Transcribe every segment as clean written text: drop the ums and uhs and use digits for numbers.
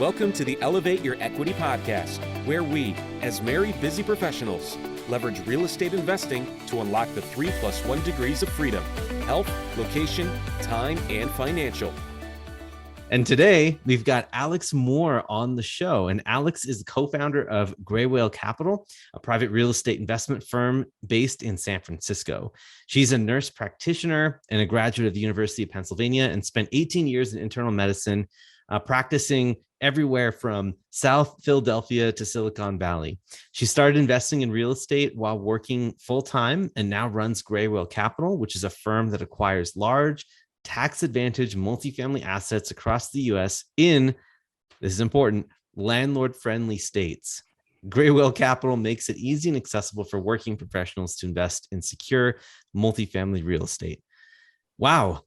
Welcome to the Elevate Your Equity podcast, where we, as married busy professionals, leverage real estate investing to unlock the 3+1 degrees of freedom: health, location, time, and financial. And today we've got Alex Moore on the show. And Alex is the co-founder of Greywhale Capital, a private real estate investment firm based in San Francisco. She's a nurse practitioner and a graduate of the University of Pennsylvania and spent 18 years in internal medicine, practicing everywhere from South Philadelphia to Silicon Valley. She started investing in real estate while working full-time and now runs Greywhale Capital, which is a firm that acquires large, tax-advantaged multifamily assets across the U.S. in, this is important, landlord-friendly states. Greywhale Capital makes it easy and accessible for working professionals to invest in secure multifamily real estate. Wow.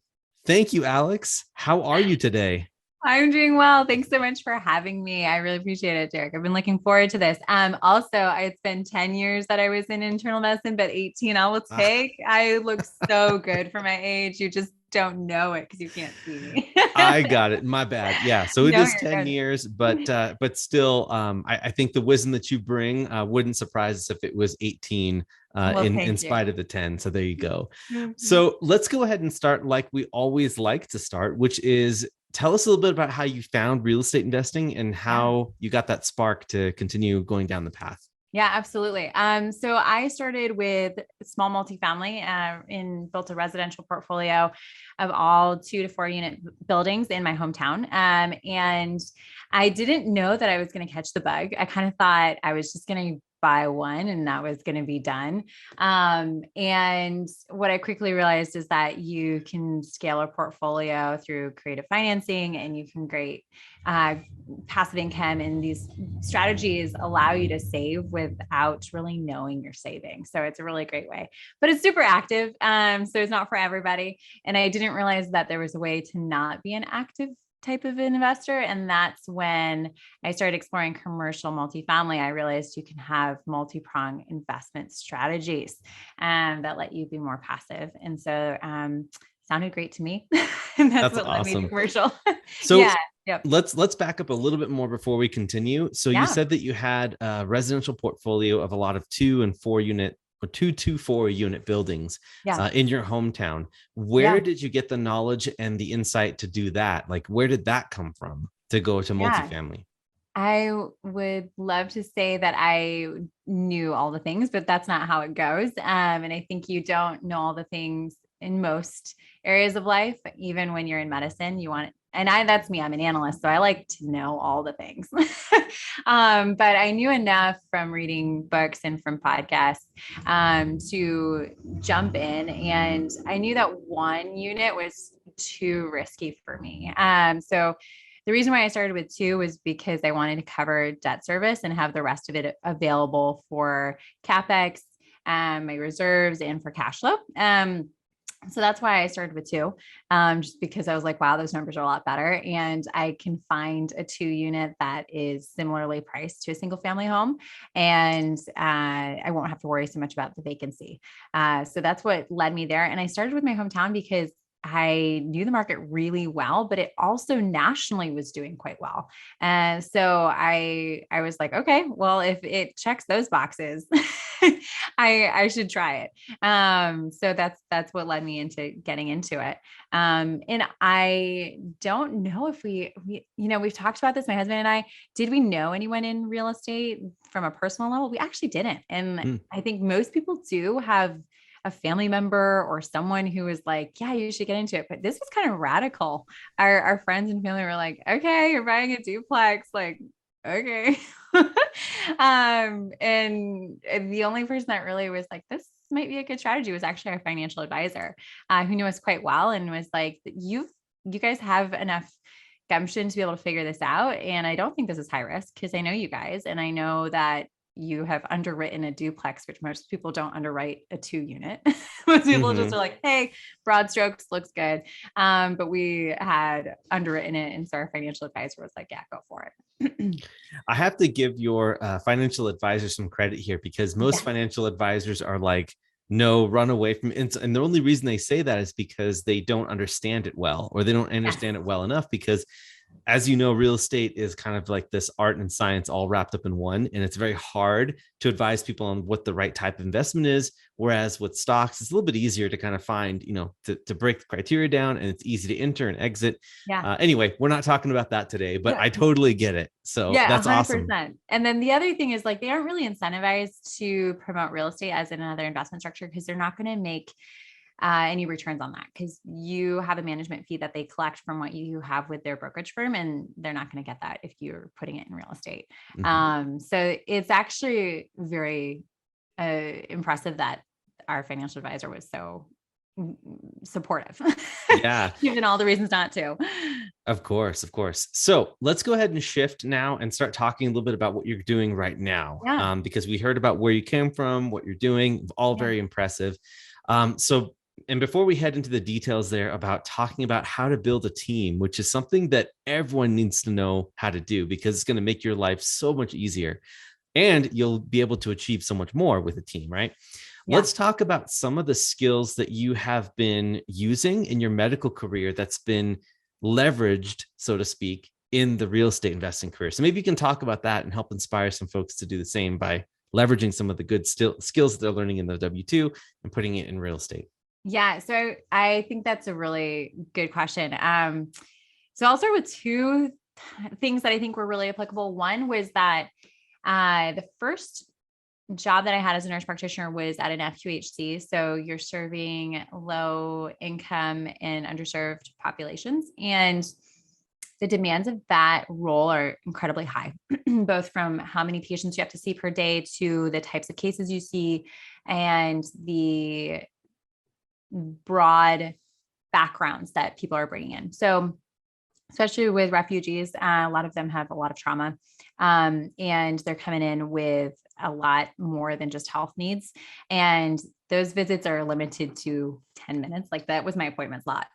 Thank you, Alex. How are you today? I'm doing well. Thanks so much for having me. I really appreciate it, Derek. I've been looking forward to this. Also, it's been 10 years that I was in internal medicine, but 18 I will take. I look so good for my age. You just don't know it because you can't see me. I got it. My bad. Yeah. So it is 10 years, but still, I think the wisdom that you bring wouldn't surprise us if it was 18 in spite of the 10. So there you go. Mm-hmm. So let's go ahead and start like we always like to start, which is tell us a little bit about how you found real estate investing and how you got that spark to continue going down the path. Yeah, absolutely. So I started with small multifamily and built a residential portfolio of all 2 to 4 unit buildings in my hometown. And I didn't know that I was going to catch the bug. I kind of thought I was just going to buy one and that was going to be done. And what I quickly realized is that you can scale a portfolio through creative financing and you can create passive income, and these strategies allow you to save without really knowing you're saving. So it's a really great way, but it's super active. So it's not for everybody. And I didn't realize that there was a way to not be an active type of investor. And that's when I started exploring commercial multifamily. I realized you can have multi-pronged investment strategies that let you be more passive. And so sounded great to me. And that's what led me to commercial. So let's back up a little bit more before we continue. So you said that you had a residential portfolio of a lot of 2 and 4 unit or 2 to 4 unit buildings in your hometown. Where did you get the knowledge and the insight to do that? Like, where did that come from to go to multifamily? I would love to say that I knew all the things, but that's not how it goes. And I think you don't know all the things in most areas of life. Even when you're in medicine, you want it. And that's me, I'm an analyst, so I like to know all the things. But I knew enough from reading books and from podcasts to jump in. And I knew that 1 unit was too risky for me. So the reason why I started with 2 was because I wanted to cover debt service and have the rest of it available for CapEx, my reserves, and for cash flow. So that's why I started with 2, just because I was like, wow, those numbers are a lot better. And I can find a 2 unit that is similarly priced to a single family home. And I won't have to worry so much about the vacancy. So that's what led me there. And I started with my hometown because I knew the market really well, but it also nationally was doing quite well. And so I was like, okay, well, if it checks those boxes, I should try it. So that's what led me into getting into it. And I don't know if we've talked about this, my husband and I, did we know anyone in real estate from a personal level? We actually didn't. And I think most people do have a family member or someone who was like, yeah, you should get into it. But this was kind of radical. Our friends and family were like, okay, you're buying a duplex. Like, okay. And the only person that really was like, this might be a good strategy was actually our financial advisor, who knew us quite well and was like, you guys have enough gumption to be able to figure this out. And I don't think this is high risk because I know you guys, and I know that you have underwritten a duplex, which most people don't underwrite a 2 unit. Most people just are like, hey, broad strokes, looks good. But we had underwritten it. And so our financial advisor was like, yeah, go for it. I have to give your financial advisor some credit here because most financial advisors are like, no, run away from it. And the only reason they say that is because they don't understand it well, or they don't understand it well enough, because as you know, real estate is kind of like this art and science all wrapped up in one. And it's very hard to advise people on what the right type of investment is. Whereas with stocks, it's a little bit easier to kind of find, to break the criteria down, and it's easy to enter and exit. Yeah. Anyway, we're not talking about that today, but Yeah. I totally get it. So Yeah, that's 100%. awesome. And then the other thing is like, they aren't really incentivized to promote real estate as in another investment structure because they're not going to make any returns on that because you have a management fee that they collect from what you have with their brokerage firm, and they're not going to get that if you're putting it in real estate. So it's actually very impressive that our financial advisor was so supportive. Yeah. Given all the reasons not to. Of course. So let's go ahead and shift now and start talking a little bit about what you're doing right now. Yeah. Because we heard about where you came from, what you're doing, all very impressive. And before we head into the details there about talking about how to build a team, which is something that everyone needs to know how to do because it's going to make your life so much easier and you'll be able to achieve so much more with a team, right? Yeah. Let's talk about some of the skills that you have been using in your medical career that's been leveraged, so to speak, in the real estate investing career. So maybe you can talk about that and help inspire some folks to do the same by leveraging some of the good skills that they're learning in the W-2 and putting it in real estate. Yeah. So I think that's a really good question. So I'll start with two things that I think were really applicable. One was that the first job that I had as a nurse practitioner was at an FQHC. So you're serving low income and underserved populations. And the demands of that role are incredibly high, both from how many patients you have to see per day to the types of cases you see and the broad backgrounds that people are bringing in. So especially with refugees, a lot of them have a lot of trauma, and they're coming in with a lot more than just health needs. And those visits are limited to 10 minutes. Like that was my appointment slot,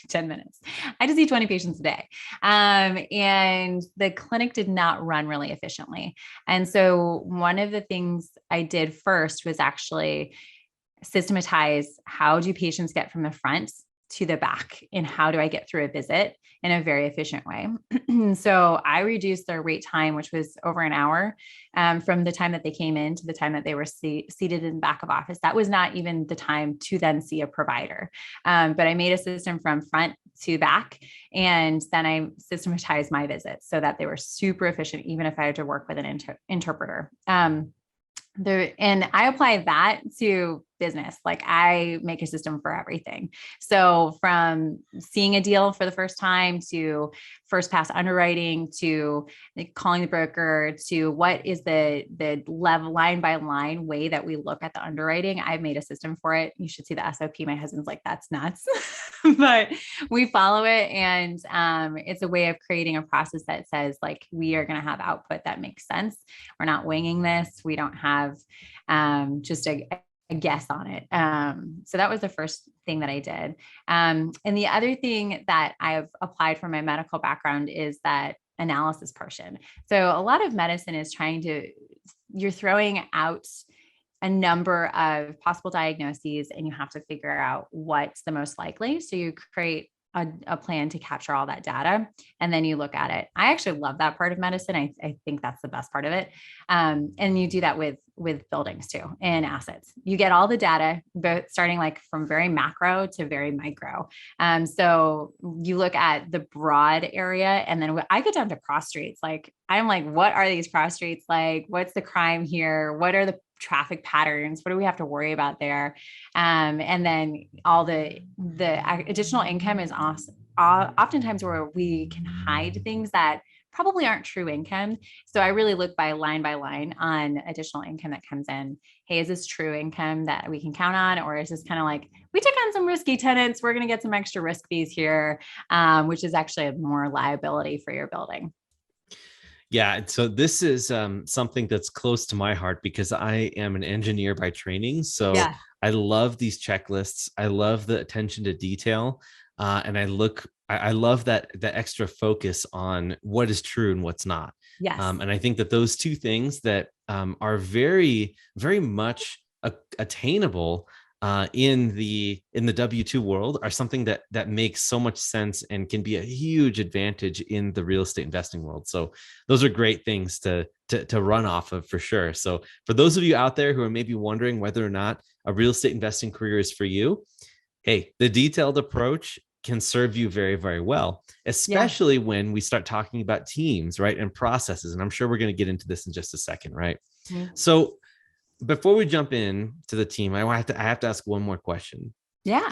10 minutes. I just see 20 patients a day. And the clinic did not run really efficiently. And so one of the things I did first was actually systematize how do patients get from the front to the back and how do I get through a visit in a very efficient way. So I reduced their wait time, which was over an hour, from the time that they came in to the time that they were seated in the back of office. That was not even the time to then see a provider. But I made a system from front to back, and then I systematized my visits so that they were super efficient, even if I had to work with an interpreter. And I apply that to business. Like I make a system for everything. So from seeing a deal for the first time to first pass underwriting to calling the broker to what is the level line by line way that we look at the underwriting. I've made a system for it. You should see the SOP. My husband's like, that's nuts, but we follow it. And it's a way of creating a process that says like, we are going to have output that makes sense. We're not winging this. We don't have just a guess on it. So that was the first thing that I did. And the other thing that I've applied for my medical background is that analysis portion. So a lot of medicine is you're throwing out a number of possible diagnoses and you have to figure out what's the most likely. So you create a plan to capture all that data and then you look at it. I actually love that part of medicine. I think that's the best part of it. And you do that with buildings too and assets. You get all the data, both starting like from very macro to very micro. So you look at the broad area and then I get down to cross streets. Like I'm like, what are these cross streets like? What's the crime here? What are the traffic patterns? What do we have to worry about there? And then all the additional income is awesome. Oftentimes where we can hide things that probably aren't true income. So I really look by line on additional income that comes in. Hey, is this true income that we can count on? Or is this kind of like, we took on some risky tenants, we're going to get some extra risk fees here, which is actually more liability for your building. Yeah. So this is something that's close to my heart because I am an engineer by training. So yeah. I love these checklists. I love the attention to detail. And I love that extra focus on what is true and what's not. Yes. And I think that those two things that are very, very much attainable in the W-2 world are something that makes so much sense and can be a huge advantage in the real estate investing world. So those are great things to run off of for sure. So for those of you out there who are maybe wondering whether or not a real estate investing career is for you, hey, the detailed approach can serve you very, very well, especially when we start talking about teams, right? And processes. And I'm sure we're going to get into this in just a second, right? Mm-hmm. So before we jump in to the team, I have to ask one more question. Yeah.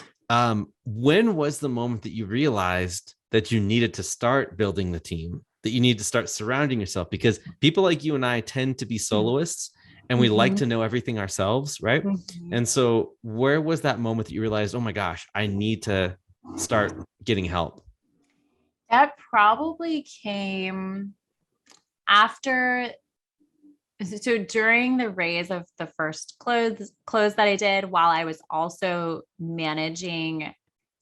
When was the moment that you realized that you needed to start building the team, that you need to start surrounding yourself? Because people like you and I tend to be soloists and we like to know everything ourselves, right? And so where was that moment that you realized, oh my gosh, I need to start getting help? That probably came after. So during the raise of the first close that I did, while I was also managing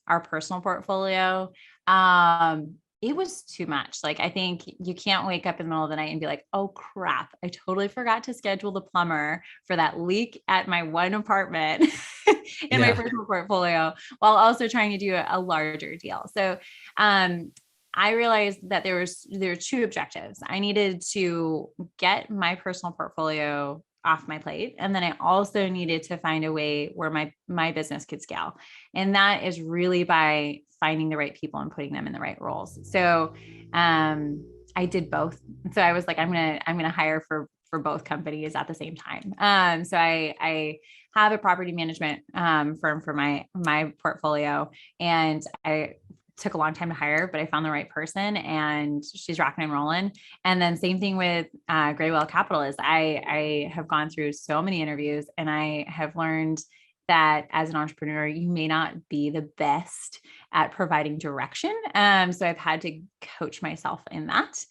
our personal portfolio, it was too much. Like, I think you can't wake up in the middle of the night and be like, oh crap, I totally forgot to schedule the plumber for that leak at my one apartment in my personal portfolio, while also trying to do a larger deal. So, I realized that there were two objectives. I needed to get my personal portfolio off my plate. And then I also needed to find a way where my business could scale. And that is really by finding the right people and putting them in the right roles. So, I did both. So I was like, I'm going to hire for both companies at the same time. So I have a property management, firm for my portfolio, and I took a long time to hire, but I found the right person and she's rocking and rolling. And then same thing with Greywhale Capital is I have gone through so many interviews and I have learned that as an entrepreneur, you may not be the best at providing direction. So I've had to coach myself in that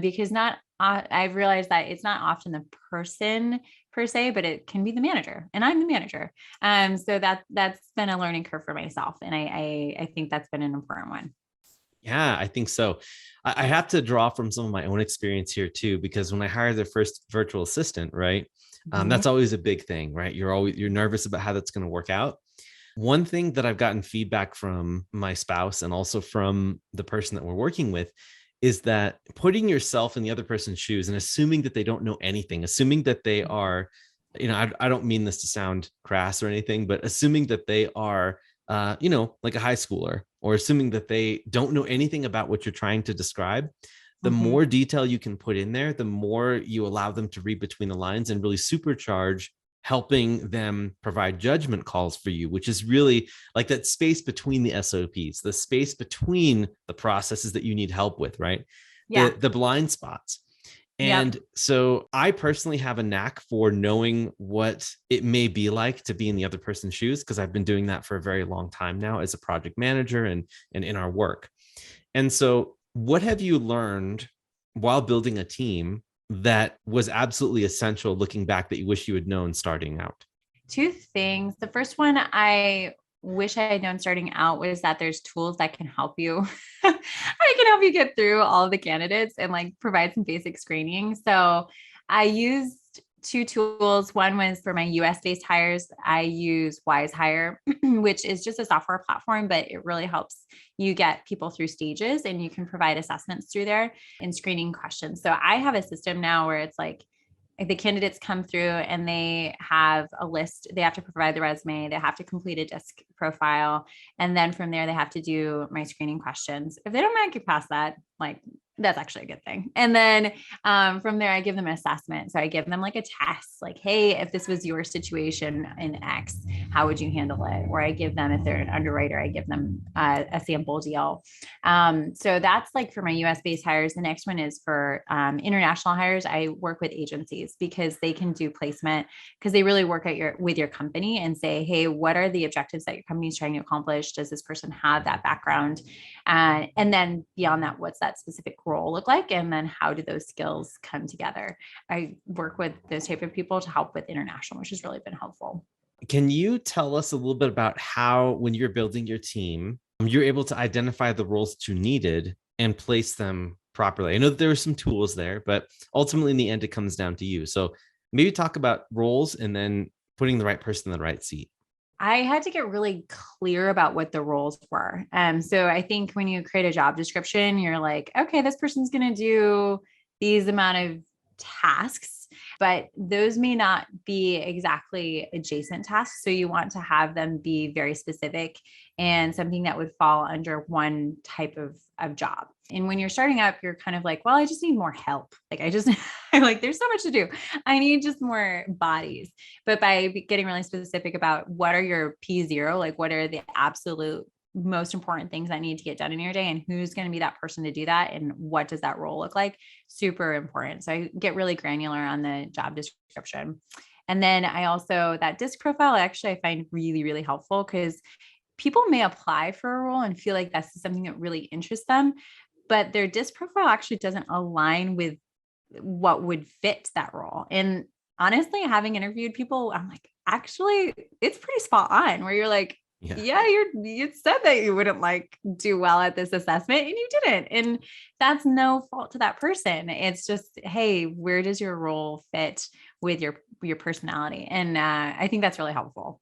because I've realized that it's not often the person per se, but it can be the manager, and I'm the manager. So that's been a learning curve for myself. And I think that's been an important one. Yeah, I think so. I have to draw from some of my own experience here too, because when I hired the first virtual assistant, right, that's always a big thing, right? You're nervous about how that's going to work out. One thing that I've gotten feedback from my spouse and also from the person that we're working with is that putting yourself in the other person's shoes and assuming that they don't know anything, assuming that they are, I don't mean this to sound crass or anything, but assuming that they are, like a high schooler, or assuming that they don't know anything about what you're trying to describe, the more detail you can put in there, the more you allow them to read between the lines and really supercharge helping them provide judgment calls for you, which is really like that space between the SOPs, the space between the processes that you need help with, right? Yeah. The blind spots. And so I personally have a knack for knowing what it may be like to be in the other person's shoes, because I've been doing that for a very long time now as a project manager and in our work. And so what have you learned while building a team that was absolutely essential looking back that you wish you had known starting out? Two things. The first one I wish I had known starting out was that there's tools that can help you. I can help you get through all of the candidates and like provide some basic screening. So I used two tools. One was for my US based hires. I use Wise Hire, which is just a software platform, but it really helps you get people through stages and you can provide assessments through there and screening questions. So I have a system now where it's like the candidates come through and they have a list. They have to provide the resume. They have to complete a disc profile. And then from there, they have to do my screening questions. If they don't make it past that, like that's actually a good thing. And then from there, I give them an assessment. So I give them like a test, like, hey, if this was your situation in X, how would you handle it? Or I give them, if they're an underwriter, I give them a sample deal. So that's like for my US based hires. The next one is for international hires. I work with agencies because they can do placement because they really work with your company and say, hey, what are the objectives that your company is trying to accomplish? Does this person have that background? And then beyond that, what's that specific role look like? And then how do those skills come together? I work with those type of people to help with international, which has really been helpful. Can you tell us a little bit about how, when you're building your team, you're able to identify the roles that you needed and place them properly? I know that there are some tools there, but ultimately in the end, it comes down to you. So maybe talk about roles and then putting the right person in the right seat. I had to get really clear about what the roles were. So I think when you create a job description, you're like, okay, this person's going to do these amount of tasks, but those may not be exactly adjacent tasks. So you want to have them be very specific and something that would fall under one type of job. And when you're starting up, you're kind of like, well, I just need more help. Like I'm like, there's so much to do. I need just more bodies. But by getting really specific about what are your P0, like what are the absolute most important things that need to get done in your day and who's going to be that person to do that and what does that role look like, super important. So I get really granular on the job description. And then I also, that disc profile, actually, I find really, really helpful because people may apply for a role and feel like that's something that really interests them, but their disc profile actually doesn't align with what would fit that role. And honestly, having interviewed people, I'm like, actually, it's pretty spot on where you're like, yeah, you said that you wouldn't like do well at this assessment and you didn't. And that's no fault to that person. It's just, hey, where does your role fit with your personality? And I think that's really helpful.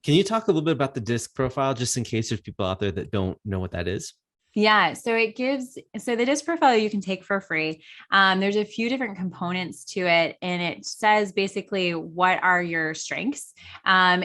Can you talk a little bit about the disc profile, just in case there's people out there that don't know what that is? Yeah. So the disc profile you can take for free. There's a few different components to it. And it says basically, what are your strengths? And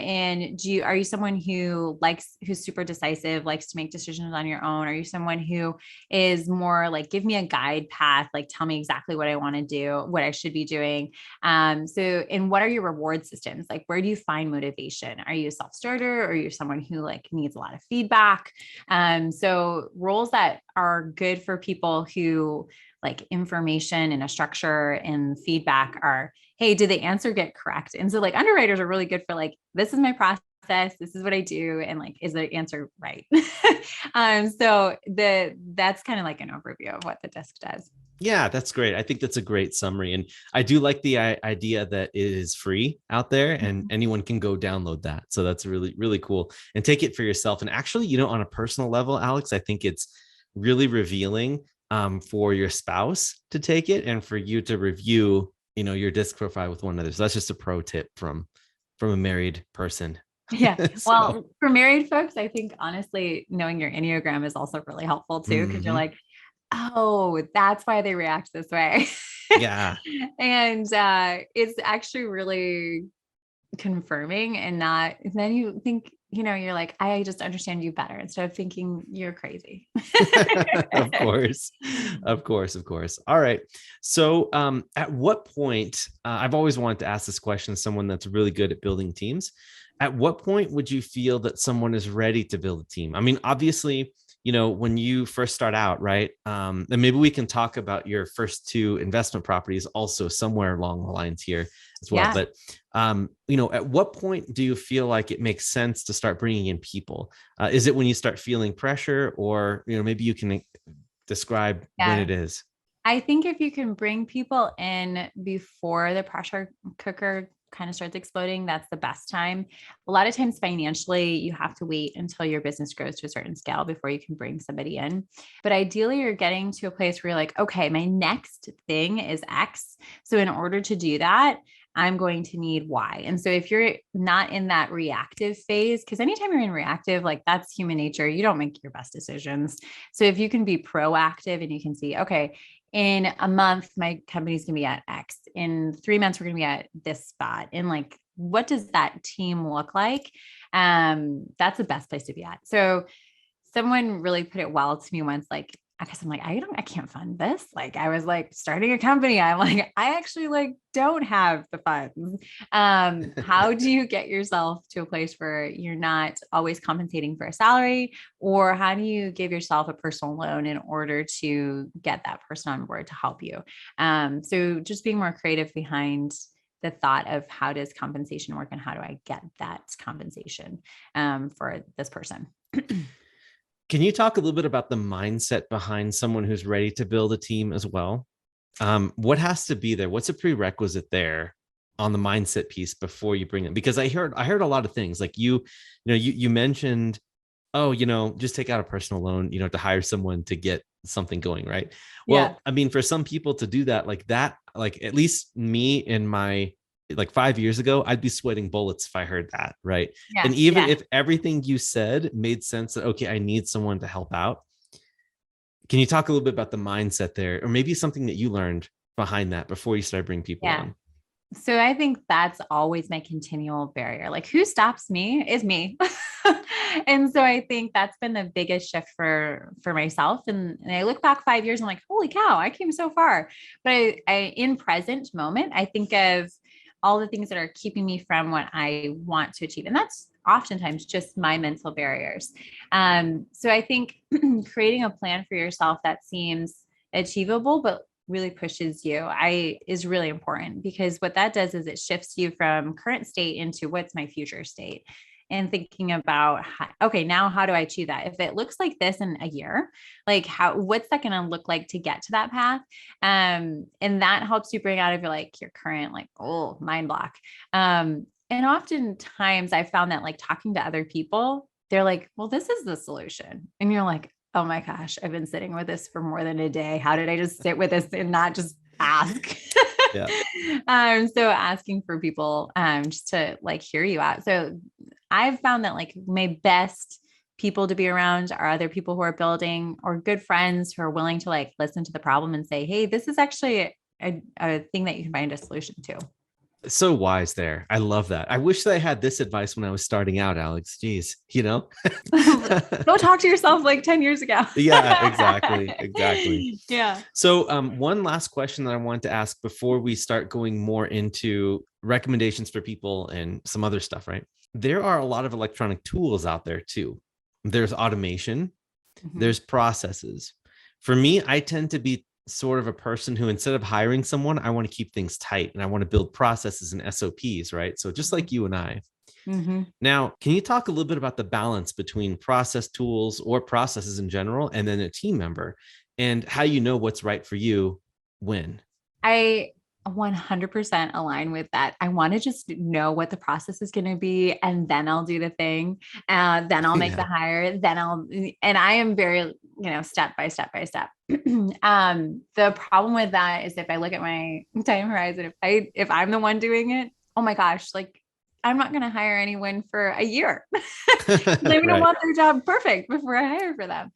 are you someone who's super decisive, likes to make decisions on your own? Are you someone who is more like, give me a guide path, like tell me exactly what I want to do, what I should be doing? And what are your reward systems? Like, where do you find motivation? Are you a self-starter or are you someone who like needs a lot of feedback? So roles that are good for people who like information and a structure and feedback are, hey, did the answer get correct? And so like underwriters are really good for like, this is my process, this is what I do. And like, is the answer right? That's kind of like an overview of what the disc does. Yeah, that's great. I think that's a great summary. And I do like the idea that it is free out there and anyone can go download that. So that's really, really cool. And take it for yourself. And actually, on a personal level, Alex, I think it's really revealing for your spouse to take it and for you to review, your disc profile with one another. So that's just a pro tip from a married person. Yeah. Well, for married folks, I think honestly, knowing your Enneagram is also really helpful too, because you're like, oh, that's why they react this way. Yeah. And it's actually really confirming and then you think, you're like, I just understand you better instead of thinking you're crazy. Of course. Of course. Of course. All right. So at what point, I've always wanted to ask this question, someone that's really good at building teams. At what point would you feel that someone is ready to build a team? I mean, obviously, when you first start out, right? And maybe we can talk about your first two investment properties also somewhere along the lines here as well. Yeah. But, at what point do you feel like it makes sense to start bringing in people? Is it when you start feeling pressure or, maybe you can describe when it is? I think if you can bring people in before the pressure cooker kind of starts exploding, that's the best time. A lot of times financially, you have to wait until your business grows to a certain scale before you can bring somebody in. But ideally, you're getting to a place where you're like, okay, my next thing is X. So in order to do that, I'm going to need Y. And so if you're not in that reactive phase, because anytime you're in reactive, like that's human nature, you don't make your best decisions. So if you can be proactive and you can see, okay, in a month, my company's going to be at X. In 3 months, we're going to be at this spot. And like, what does that team look like? That's the best place to be at. So someone really put it well to me once, like, because I'm like, I can't fund this. Like I was like starting a company. I'm like, I actually like don't have the funds. How do you get yourself to a place where you're not always compensating for a salary, or how do you give yourself a personal loan in order to get that person on board to help you? So just being more creative behind the thought of how does compensation work and how do I get that compensation for this person? Can you talk a little bit about the mindset behind someone who's ready to build a team as well? What has to be there? What's a prerequisite there on the mindset piece before you bring them? Because I heard a lot of things like you mentioned, just take out a personal loan, to hire someone to get something going, right? Well, yeah. I mean, for some people to do that, like at least me in my like 5 years ago, I'd be sweating bullets if I heard that. Right. Yeah. And even if everything you said made sense that, okay, I need someone to help out. Can you talk a little bit about the mindset there, or maybe something that you learned behind that before you started bringing people on? So I think that's always my continual barrier. Like, who stops me is me. And so I think that's been the biggest shift for myself. And I look back 5 years, I'm like, holy cow, I came so far. But I in present moment, I think of all the things that are keeping me from what I want to achieve. And that's oftentimes just my mental barriers. So I think creating a plan for yourself that seems achievable, but really pushes you is really important, because what that does is it shifts you from current state into what's my future state, and thinking about, okay, now how do I achieve that? If it looks like this in a year, like what's that going to look like to get to that path? And that helps you bring out of your current, mind block. And oftentimes I found that talking to other people, they're like, well, this is the solution. And you're like, oh my gosh, I've been sitting with this for more than a day. How did I just sit with this and not just ask? Yeah. So asking for people, just to hear you out. So I've found that my best people to be around are other people who are building, or good friends who are willing to listen to the problem and say, hey, this is actually a thing that you can find a solution to. So wise there. I love that. I wish that I had this advice when I was starting out, Alex. Geez, Go talk to yourself 10 years ago. Yeah, exactly. Yeah. So one last question that I want to ask before we start going more into recommendations for people and some other stuff, right? There are a lot of electronic tools out there too. There's automation, there's processes. For me, I tend to be sort of a person who, instead of hiring someone, I want to keep things tight and I want to build processes and SOPs, right? So just like you and I. Now, can you talk a little bit about the balance between process tools or processes in general, and then a team member, and how you know what's right for you when? I 100% align with that. I want to just know what the process is going to be, and then I'll do the thing. Then I'll make the hire. And I am very, step by step by step. The problem with that is, if I look at my time horizon, if I'm the one doing it, oh my gosh, I'm not going to hire anyone for a year. I'm going to want their job perfect before I hire for them.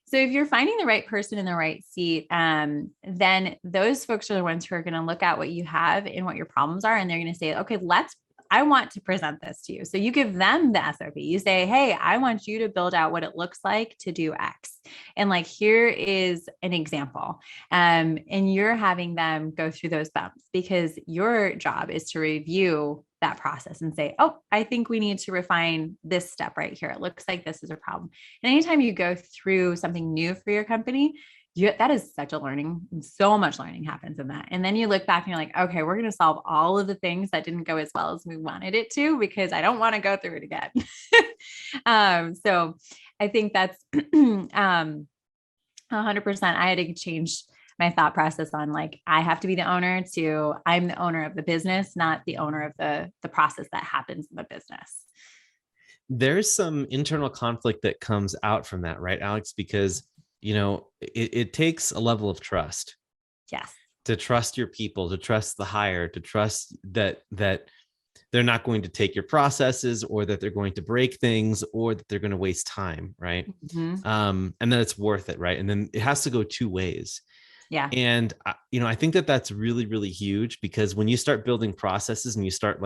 So if you're finding the right person in the right seat, then those folks are the ones who are going to look at what you have and what your problems are. And they're going to say, okay, I want to present this to you. So you give them the SOP. You say, hey, I want you to build out what it looks like to do X. And here is an example. And you're having them go through those bumps, because your job is to review that process and say, oh, I think we need to refine this step right here. It looks like this is a problem. And anytime you go through something new for your company, that is such a learning. So much learning happens in that. And then you look back and you're like, okay, we're going to solve all of the things that didn't go as well as we wanted it to, because I don't want to go through it again. So I think that's 100%. I had to change my thought process on I have to be the owner to I'm the owner of the business, not the owner of the process that happens in the business. There's some internal conflict that comes out from that, right, Alex? Because, it takes a level of trust. Yes. To trust your people, to trust the hire, to trust that they're not going to take your processes, or that they're going to break things, or that they're going to waste time, right? And then it's worth it, right? And then it has to go two ways. Yeah. And, I think that that's really, really huge, because when you start building processes and you start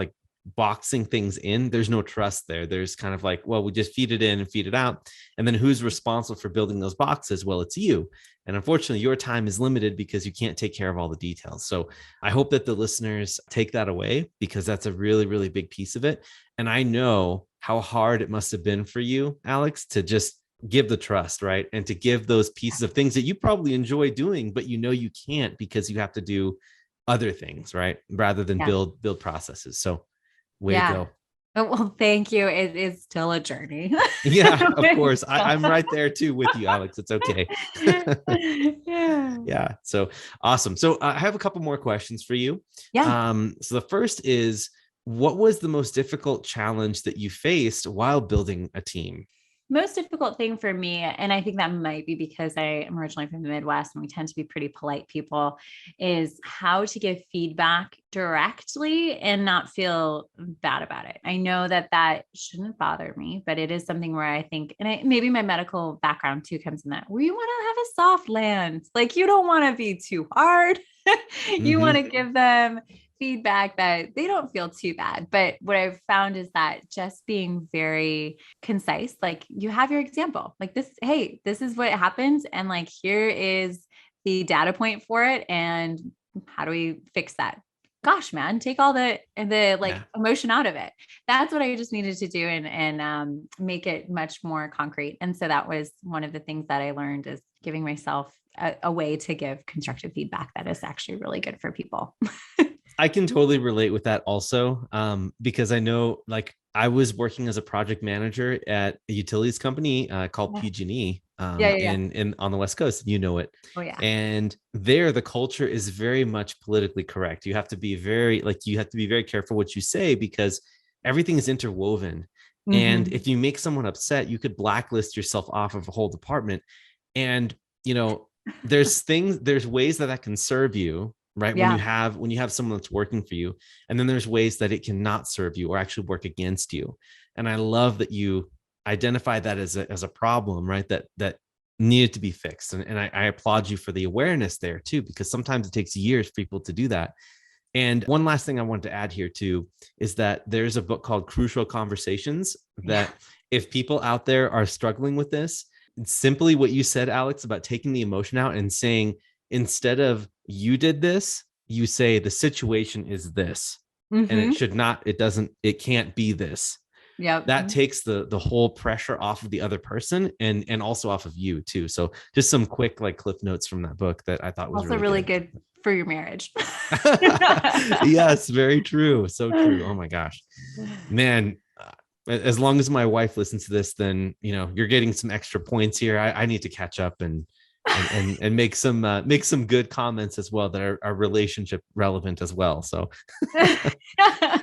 boxing things in, there's no trust there. There's kind of well, we just feed it in and feed it out. And then who's responsible for building those boxes? Well, it's you. And unfortunately, your time is limited because you can't take care of all the details. So I hope that the listeners take that away, because that's a really, really big piece of it. And I know how hard it must have been for you, Alex, to just give the trust, right? And to give those pieces of things that you probably enjoy doing, but you can't, because you have to do other things, right? Rather than build processes. So way to go. Well, thank you. It is still a journey. Yeah, of course. I'm right there too with you, Alex. It's okay. Yeah. So awesome. So I have a couple more questions for you. Yeah. So the first is, what was the most difficult challenge that you faced while building a team? most difficult thing for me, and I think that might be because I am originally from the Midwest and we tend to be pretty polite people, is how to give feedback directly and not feel bad about it. I know that that shouldn't bother me, but it is something where I think, and maybe my medical background too comes in that, where you want to have a soft land. Like you don't want to be too hard. You want to give them feedback that they don't feel too bad. But what I've found is that just being very concise, like you have your example, like this, hey, this is what happens. And like, here is the data point for it. And how do we fix that? Gosh, man, take all the like emotion out of it. That's what I just needed to do and make it much more concrete. And so that was one of the things that I learned is giving myself a way to give constructive feedback that is actually really good for people. I can totally relate with that also, because I know, like, I was working as a project manager at a utilities company called PG&E in on the West Coast. You know it. Oh yeah. And there, the culture is very much politically correct. You have to be very careful what you say because everything is interwoven. Mm-hmm. And if you make someone upset, you could blacklist yourself off of a whole department. And there's ways that can serve you. Right. Yeah. When you have someone that's working for you, and then there's ways that it cannot serve you or actually work against you. And I love that you identify that as a problem, right? That needed to be fixed. And I applaud you for the awareness there too, because sometimes it takes years for people to do that. And one last thing I wanted to add here too, is that there's a book called Crucial Conversations that if people out there are struggling with this, it's simply what you said, Alex, about taking the emotion out and saying, instead of you did this, you say the situation is this, and it can't be this. Yeah, that takes the whole pressure off of the other person and also off of you too. So just some quick like cliff notes from that book that I thought was also really good for your marriage. Yes, very true. So true. Oh my gosh, man. As long as my wife listens to this, then you're getting some extra points here. I need to catch up and make some good comments as well that are relationship relevant as well. So,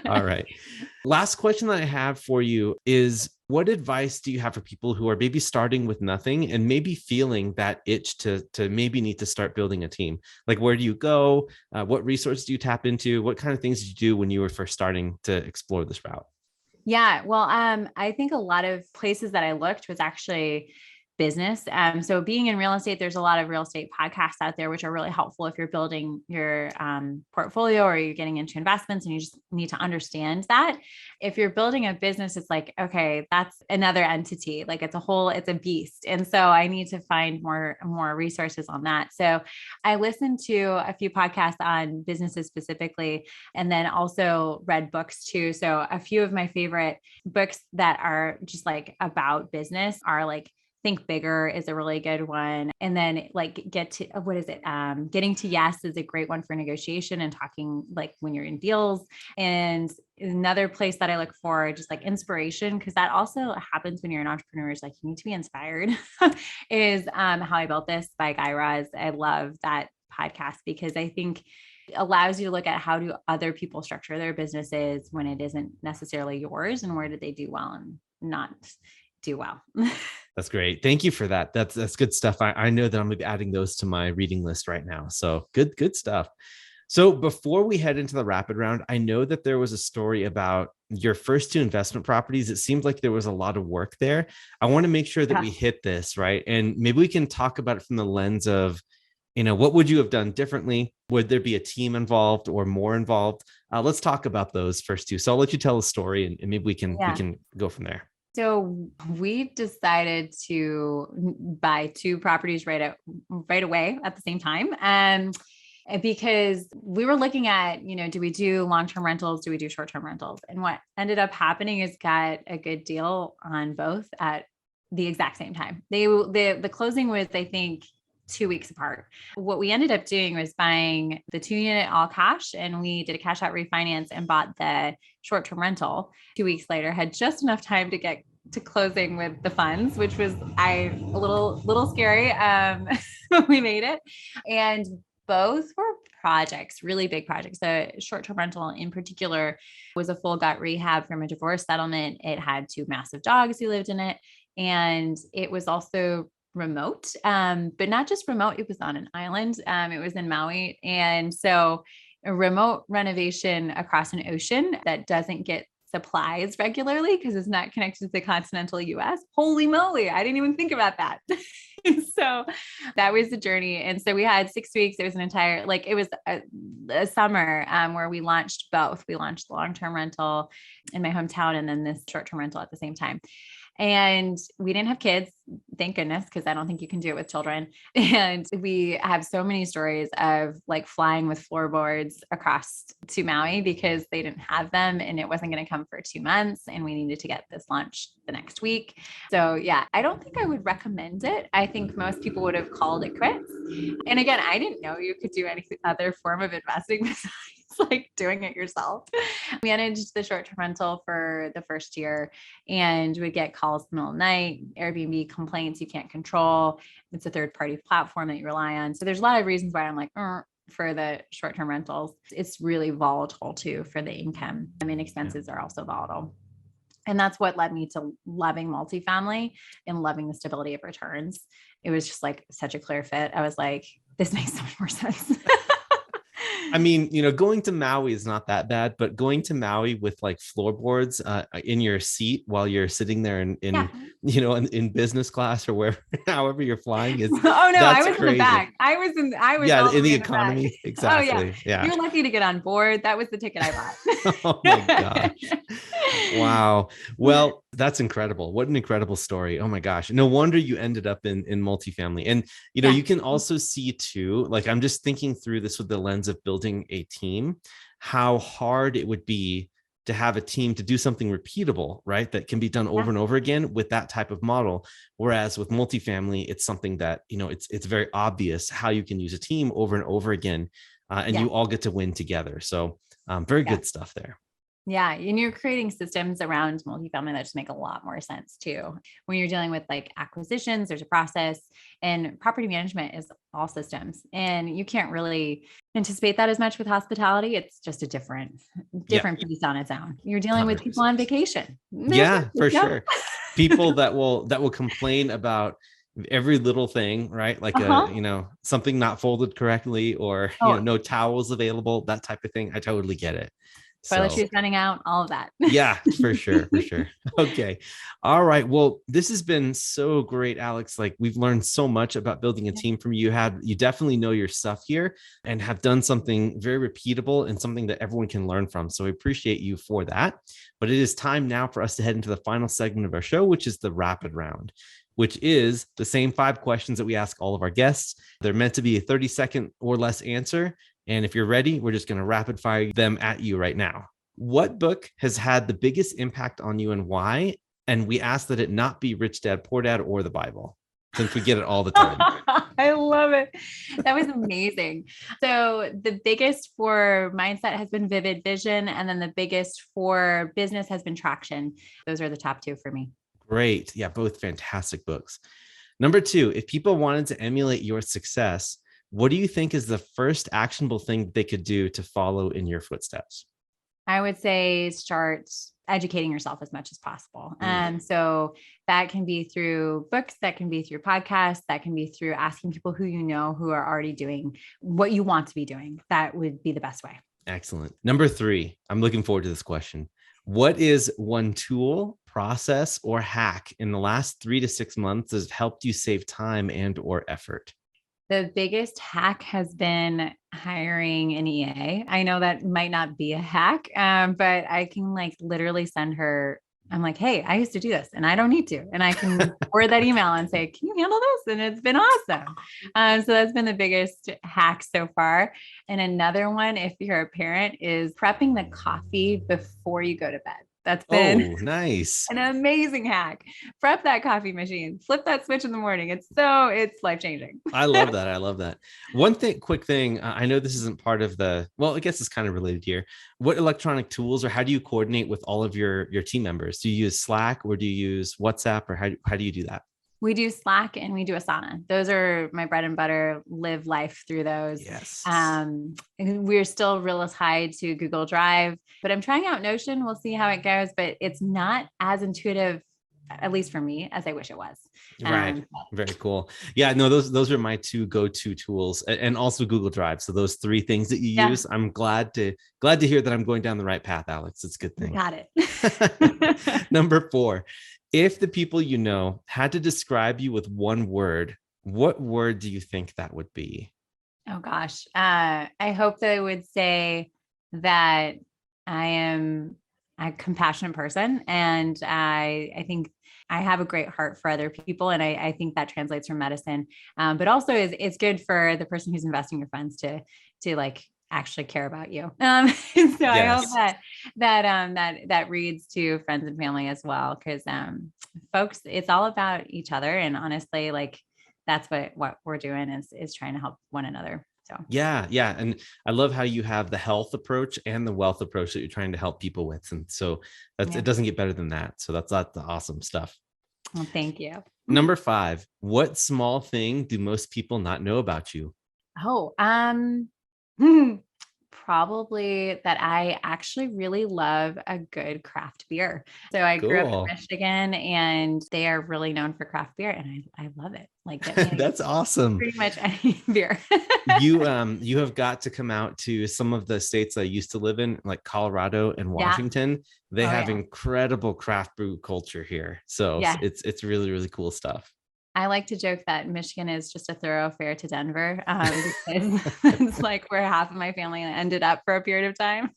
all right. Last question that I have for you is, what advice do you have for people who are maybe starting with nothing and maybe feeling that itch to maybe need to start building a team? Like, where do you go? What resources do you tap into? What kind of things did you do when you were first starting to explore this route? Yeah, well, I think a lot of places that I looked was actually business. So being in real estate, there's a lot of real estate podcasts out there, which are really helpful if you're building your portfolio or you're getting into investments and you just need to understand that. If you're building a business, it's like, okay, that's another entity. Like it's a beast. And so I need to find more resources on that. So I listened to a few podcasts on businesses specifically, and then also read books too. So a few of my favorite books that are just like about business are like Think Bigger is a really good one. And then like Getting to Yes is a great one for negotiation and talking like when you're in deals. And another place that I look for just like inspiration, because that also happens when you're an entrepreneur, is like you need to be inspired is How I Built This by Guy Raz. I love that podcast because I think it allows you to look at how do other people structure their businesses when it isn't necessarily yours, and where did they do well and not do well. That's great. Thank you for that. That's good stuff. I know that I'm going to be adding those to my reading list right now. So good stuff. So before we head into the rapid round, I know that there was a story about your first 2 investment properties. It seemed like there was a lot of work there. I want to make sure that we hit this, right? And maybe we can talk about it from the lens of, what would you have done differently? Would there be a team involved or more involved? Let's talk about those first 2. So I'll let you tell a story and maybe we can go from there. So we decided to buy 2 properties right away at the same time. Because we were looking at, do we do long-term rentals? Do we do short-term rentals? And what ended up happening is got a good deal on both at the exact same time. The closing was, I think, 2 weeks apart. What we ended up doing was buying the 2-unit all cash, and we did a cash out refinance and bought the short-term rental 2 weeks later, had just enough time to get to closing with the funds, which was a little scary. But we made it. And both were projects, really big projects. The short-term rental in particular was a full gut rehab from a divorce settlement. It had 2 massive dogs who lived in it. And it was also remote, but not just remote. It was on an island. It was in Maui. And so a remote renovation across an ocean that doesn't get supplies regularly because it's not connected to the continental US. Holy moly. I didn't even think about that. So that was the journey. And so we had 6 weeks. It was an entire, like it was a summer where we launched both. We launched the long-term rental in my hometown and then this short-term rental at the same time. And we didn't have kids, thank goodness, because I don't think you can do it with children. And we have so many stories of like flying with floorboards across to Maui because they didn't have them and it wasn't going to come for 2 months. And we needed to get this launched the next week. So yeah, I don't think I would recommend it. I think most people would have called it quits. And again, I didn't know you could do any other form of investing besides like doing it yourself. We managed the short-term rental for the first year and would get calls in the middle of the night, Airbnb complaints you can't control. It's a third-party platform that you rely on. So there's a lot of reasons why I'm like, for the short-term rentals. It's really volatile too for the income. I mean, expenses are also volatile. And that's what led me to loving multifamily and loving the stability of returns. It was just like such a clear fit. I was like, this makes so much more sense. I mean, going to Maui is not that bad, but going to Maui with like floorboards in your seat while you're sitting there in business class or wherever, however you're flying is. Oh no, I was crazy. in the back. I was in the economy. Back. Exactly. Oh yeah. You're lucky to get on board. That was the ticket I bought. Oh my gosh. Wow. Well, that's incredible. What an incredible story. Oh my gosh. No wonder you ended up in multifamily. And, you can also see too, like I'm just thinking through this with the lens of building a team, how hard it would be to have a team to do something repeatable, right? That can be done over and over again with that type of model. Whereas with multifamily, it's something that, it's very obvious how you can use a team over and over again. And you all get to win together. So very good stuff there. Yeah. And you're creating systems around multifamily that just make a lot more sense too. When you're dealing with like acquisitions, there's a process, and property management is all systems. And you can't really anticipate that as much with hospitality. It's just a different piece on its own. You're dealing 100%. With people on vacation. Yeah, for sure. People that will complain about every little thing, right? Like, something not folded correctly or, no towels available, that type of thing. I totally get it. Toiletries running out, all of that. Yeah, for sure. Okay. All right. Well, this has been so great, Alex. Like we've learned so much about building a team from you. You definitely know your stuff here and have done something very repeatable and something that everyone can learn from. So I appreciate you for that. But it is time now for us to head into the final segment of our show, which is the rapid round, which is the same 5 questions that we ask all of our guests. They're meant to be a 30-second or less answer. And if you're ready, we're just going to rapid fire them at you right now. What book has had the biggest impact on you and why? And we ask that it not be Rich Dad, Poor Dad or the Bible, since we get it all the time. I love it. That was amazing. So the biggest for mindset has been Vivid Vision. And then the biggest for business has been Traction. Those are the top 2 for me. Great. Yeah, both fantastic books. Number 2, if people wanted to emulate your success, what do you think is the first actionable thing they could do to follow in your footsteps? I would say start educating yourself as much as possible. So that can be through books, that can be through podcasts, that can be through asking people who who are already doing what you want to be doing. That would be the best way. Excellent. Number 3, I'm looking forward to this question. What is one tool, process, or hack in the last 3 to 6 months that has helped you save time and or effort? The biggest hack has been hiring an EA. I know that might not be a hack, but I can like literally send her. I'm like, hey, I used to do this and I don't need to. And I can forward that email and say, can you handle this? And it's been awesome. So that's been the biggest hack so far. And another one, if you're a parent, is prepping the coffee before you go to bed. That's been nice. An amazing hack. Prep that coffee machine, flip that switch in the morning. It's life-changing. I love that. One quick thing. I know this isn't part of I guess it's kind of related here. What electronic tools or how do you coordinate with all of your team members? Do you use Slack or do you use WhatsApp or how do you do that? We do Slack and we do Asana. Those are my bread and butter, live life through those. Yes. We're still real tied to Google Drive, but I'm trying out Notion. We'll see how it goes, but it's not as intuitive at least for me, as I wish it was. Right. Very cool. Yeah, no, those are my two go-to tools, and also Google Drive. So those three things that you use, I'm glad to hear that I'm going down the right path, Alex. It's a good thing. You got it. Number 4, if the people you know had to describe you with one word, what word do you think that would be? Oh gosh. I hope that I would say that I am a compassionate person, and I think I have a great heart for other people. And I think that translates from medicine. But also it's good for the person who's investing your funds to like actually care about you. So I hope that reads to friends and family as well. Cause folks, it's all about each other. And honestly, like that's what we're doing is trying to help one another. So yeah. And I love how you have the health approach and the wealth approach that you're trying to help people with. And so it doesn't get better than that. So that's the awesome stuff. Well, thank you. Number 5, what small thing do most people not know about you? Oh, probably that I actually really love a good craft beer. So I grew up in Michigan, and they are really known for craft beer, and I love it. Like that's awesome. Pretty much any beer. You have got to come out to some of the states I used to live in, like Colorado and Washington. They have incredible craft brew culture here. So it's really, really cool stuff. I like to joke that Michigan is just a thoroughfare to Denver. Because it's like where half of my family ended up for a period of time.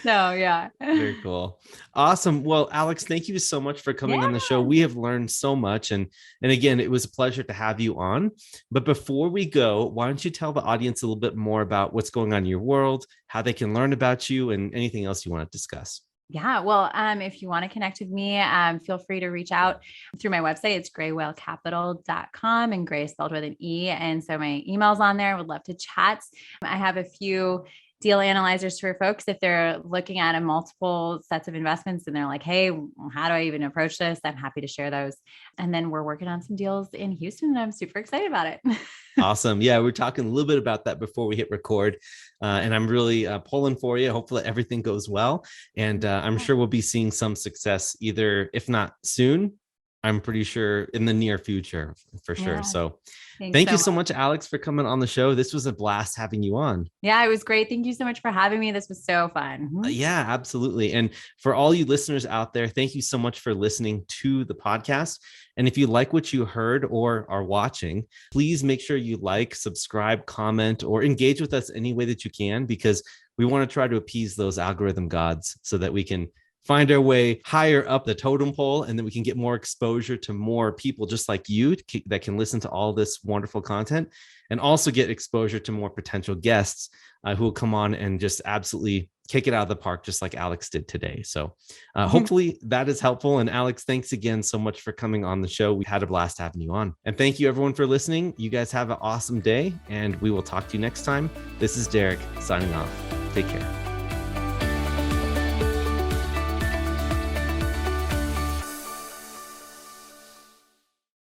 So yeah. Very cool. Awesome. Well, Alex, thank you so much for coming on the show. We have learned so much. And again, it was a pleasure to have you on. But before we go, why don't you tell the audience a little bit more about what's going on in your world, how they can learn about you, and anything else you want to discuss? Yeah. Well, if you want to connect with me, feel free to reach out through my website. It's greywhalecapital.com, and Gray is spelled with an E. And so my email's on there. I would love to chat. I have a few deal analyzers for folks if they're looking at a multiple sets of investments and they're like, hey, how do I even approach this? I'm happy to share those. And then we're working on some deals in Houston, and I'm super excited about it. Awesome. Yeah, we're talking a little bit about that before we hit record. And I'm really pulling for you. Hopefully everything goes well. And I'm sure we'll be seeing some success either, if not soon, I'm pretty sure in the near future for sure. So thank you so much, Alex, for coming on the show. This was a blast having you on. Yeah, it was great. Thank you so much for having me. This was so fun. Yeah, absolutely. And for all you listeners out there, thank you so much for listening to the podcast. And if you like what you heard or are watching, please make sure you like, subscribe, comment, or engage with us any way that you can, because we want to try to appease those algorithm gods so that we can find our way higher up the totem pole, and then we can get more exposure to more people just like you that can listen to all this wonderful content, and also get exposure to more potential guests who will come on and just absolutely kick it out of the park, just like Alex did today. So hopefully that is helpful. And Alex, thanks again so much for coming on the show. We had a blast having you on. And thank you everyone for listening. You guys have an awesome day, and we will talk to you next time. This is Derek signing off. Take care.